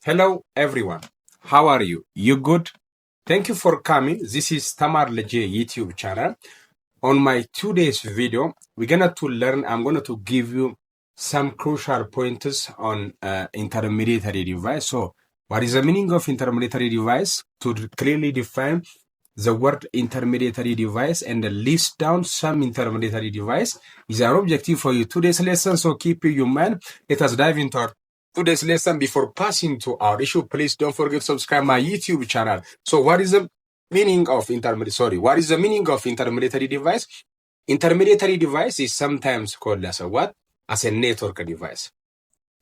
Hello everyone. How are you? You good? Thank you for coming. This is Tamar Leje YouTube channel. On my today's video, we're gonna to learn. I'm gonna to give you some crucial pointers on intermediary device. So, what is the meaning of intermediary device? To clearly define the word intermediary device and list down some intermediary device is our objective for you today's lesson. So keep in mind. Let us dive into our today's lesson. Before passing to our issue, please don't forget to subscribe my YouTube channel. So what is the meaning of what is the meaning of intermediary device? Intermediary device is sometimes called as a what? As a network device.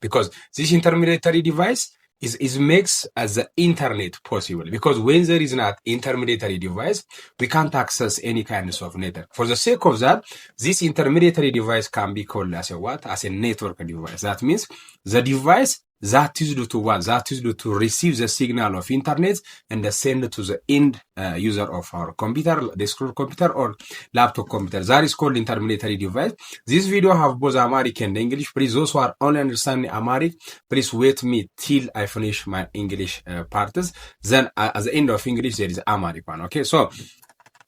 Because this intermediary device is makes as the internet possible. Because when there is not intermediary device, we can't access any kind of network. For the sake of that, this intermediary device can be called as a what? As a network device. That means the device that is due to what? That is due to receive the signal of internet and send it to the end user of our computer, desktop computer or laptop computer. That is called intermediary device. This video have both Amharic and English. Please, those who are only understanding Amharic, please wait me till I finish my English parts. Then at the end of English, there is Amharic one. Okay, so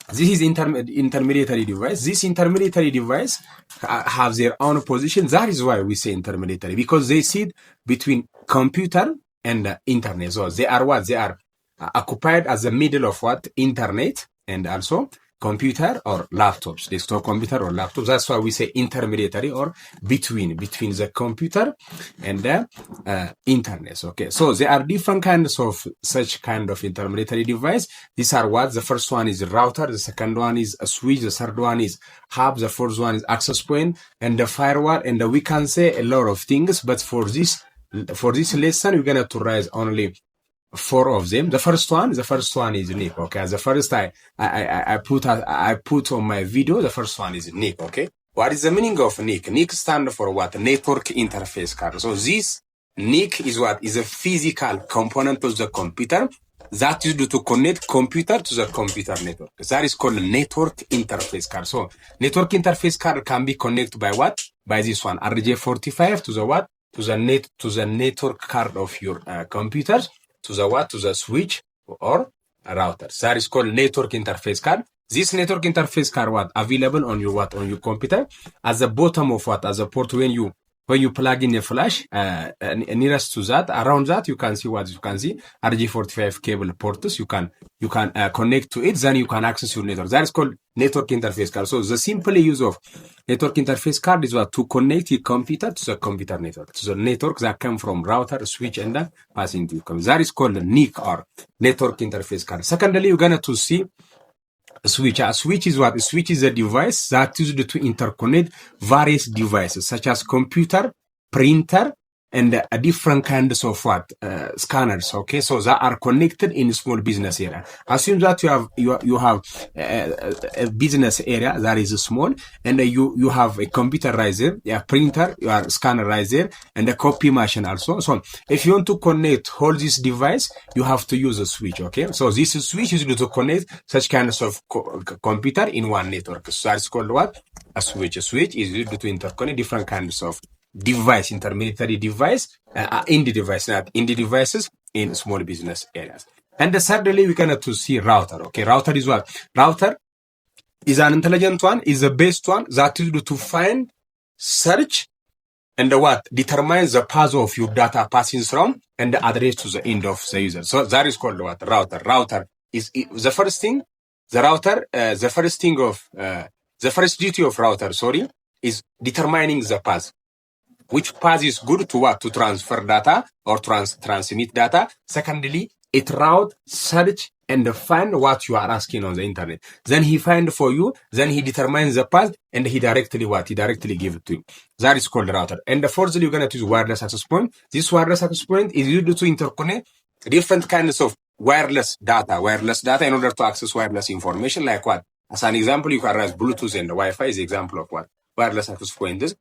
this is intermediary device. This intermediary device have their own position. That is why we say intermediary, because they sit between computer and internet. So they are what? They are occupied as the middle of what? Internet and also computer or laptops, desktop computer or laptops. That's why we say intermediary or between the computer and the internet. Okay, so there are different kinds of such kind of intermediary device. These are what? The first one is router, the second one is a switch, the third one is hub, the fourth one is access point, and the firewall. And we can say a lot of things, but for this lesson, we're gonna to raise only 4 of them. The first one is NIC. Okay, the first I put on my video. The first one is NIC. Okay, what is the meaning of NIC? NIC stands for what? Network interface card. So this NIC is what? Is a physical component of the computer that is used to connect computer to the computer network. That is called network interface card. So network interface card can be connected by what? By this one, RJ45 to the what? To the network card of your computers. To the what? To the switch or router. That is called network interface card. This network interface card what? Available on your what? On your computer. At the bottom of what? As a port when you plug in a flash, nearest to that, around that, you can see what? You can see RJ45 cable ports. You can connect to it, then you can access your network. That is called network interface card. So the simple use of network interface card is what? To connect your computer to the computer network, to the network that come from router, switch, and passing to your computer. That is called NIC or network interface card. Secondly, you're gonna to see a switch. A switch is what? A switch is a device that is used to interconnect various devices such as computer, printer, and different kinds of what? Scanners. Okay, so that are connected in small business area. Assume that you have a business area that is small, and you have a computer right there, a printer, you have a scanner right there, and a copy machine also. So if you want to connect all this device, you have to use a switch. Okay, so this switch is used to connect such kinds of computer in one network. So that's called what? A switch. A switch is used to interconnect different kinds of device, intermediary device, in the devices in small business areas. And thirdly, we can to see router. Okay, router is what? Router is an intelligent one, is the best one that is to find, search, and what? Determines the path of your data passing from and the address to the end of the user. So that is called what? Router. Router is the first thing. The router, the first duty of router, is determining the path. Which path is good to what? To transfer data or transmit data. Secondly, it route, search, and find what you are asking on the internet. Then he find for you, then he determines the path, and he directly what? He directly give it to you. That is called router. And fourthly, you're going to use wireless access point. This wireless access point is used to interconnect different kinds of wireless data in order to access wireless information. Like what? As an example, you can use Bluetooth and Wi-Fi is the example of what? Wireless access point is.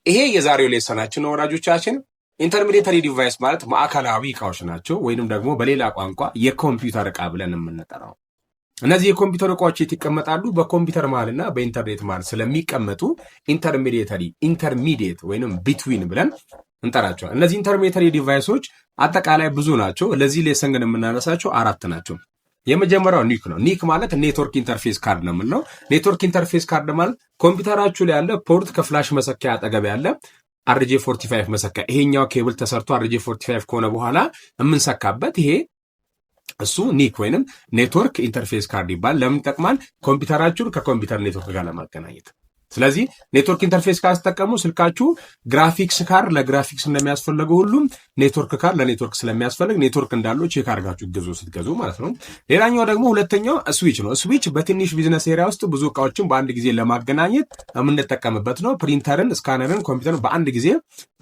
ይሄ የዛሬው ሌሰናችን ነው ወራጆቻችን። ኢንተርሚዲየሪ ዲቫይስ ማለት ማዕከላዊ እቃዎች ናቸው ወይንም ደግሞ በሌላ ቋንቋ የኮምፒውተር እቃ ብለን የምንጠራው። እነዚህ የኮምፒውተር እቃዎች ይተቀመጣሉ በኮምፒውተር ማልና በኢንተርኔት ማል ስለሚቀመጡ ኢንተርሚዲየት ወይንም ቢትዊን ብለን እንጠራቸዋለን። እነዚህ ኢንተርሚዲየሪ ዲቫይሶች አጠቃላይ ብዙ ናቸው። ለዚህ ሌሰን ግን የምናነሳቸው 4 ናቸው። የመጀመሪያው ኒክ ነው። ኒክ ማለት ኔትወርክ ኢንተርፌስ ካርድ ነው የምንለው። ኔትወርክ ኢንተርፌስ ካርድ ማለት ኮምፒውተራችሁ ላይ ያለ ፖርት ከፍላሽ መሰኪያ አጠገብ ያለ RJ45 መሰኪያ፣ ይሄኛው ኬብል ተሰርቶ RJ45 ከሆነ በኋላ የምንሰካበት ይሄ እሱ ኒክ ወይንም ኔትወርክ ኢንተርፌስ ካርድ ይባላል። ለምን ይጠቅማል? ኮምፒውተራችሁን ከኮምፒውተር ኔትወርክ ጋር ለማገናኘት። ስለዚህ ኔትወርክ ኢንተርፌስ ካርድ ስትጠቀሙ ስልካችሁ ግራፊክስ ካርድ ለግራፊክስ እንደሚያስፈልገው ሁሉም ኔትወርክ ካርድ ለኔትወርክ ስለሚያስፈልግ ኔትወርክ እንዳለው ቼክ አድርጋችሁ ገዙ ስትገዙ ማለት ነው። ሌላኛው ደግሞ ሁለተኛው ስዊች ነው። ስዊች በትንሽ ቢዝነስ ኤሪያ ውስጥ ብዙ እቃዎችን በአንድ ጊዜ ለማገናኘት የምንጠቀምበት ነው። ፕሪንተርን፣ ስካነርን፣ ኮምፒውተርን በአንድ ጊዜ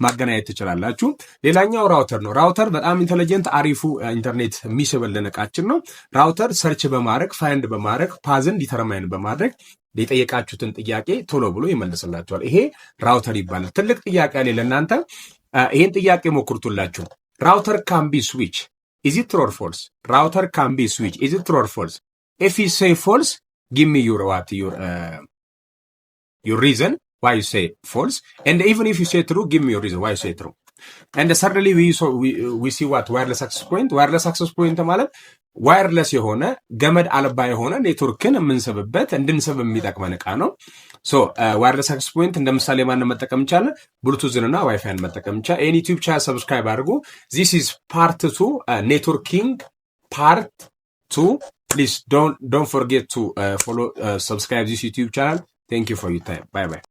ማገናኘት ትችላላችሁ። ሌላኛው ራውተር ነው። ራውተር በጣም ኢንተለጀንት አሪፉ ኢንተርኔት የሚስብልን እቃችን ነው። ራውተር ሰርች በማድረግ ፋይንድ በማድረግ ፓዝን ዲተርማይን በማድረግ የጠየቃችሁትን ጥያቄ ቶሎ ብሎ ይመልስላችኋል። ይሄ ራውተር ይባላል። ትልቅ ጥያቄ አለ ለእናንተ። ይሄን ጥያቄ ሞክሩትላችሁ። ራውተር ካን ቢ ስዊች ኢዝ ኢት ትሩ ኦር ፎልስ? ራውተር ካን ቢ ስዊች ኢዝ ኢት ትሩ ኦር ፎልስ? ኢፍ ዩ ሴይ ፎልስ ጊቭ ሚ ዩር reason why you say false, and even if you say true give me your reason why you say true. And thirdly we see what wireless access point. wireless access point ማለት ዋየርለስ የሆነ ገመድ አልባ የሆነ ኔትወርክን የምንስብበት እንድንስብ የሚጠቅመን እቃ ነው። ሶ ዋየርለስ አክሰስ ፖይንት እንደ ምሳሌ ማንን መጠቀም ይቻላል? ብሉቱዝንና ዋይፋይን መጠቀም ይቻላል። ይሄን ዩቲዩብ ቻናል ሰብስክራይብ አድርጉ። this is part 2 networking part 2. please don't forget to follow subscribe this YouTube channel. Thank you for your time. Bye bye.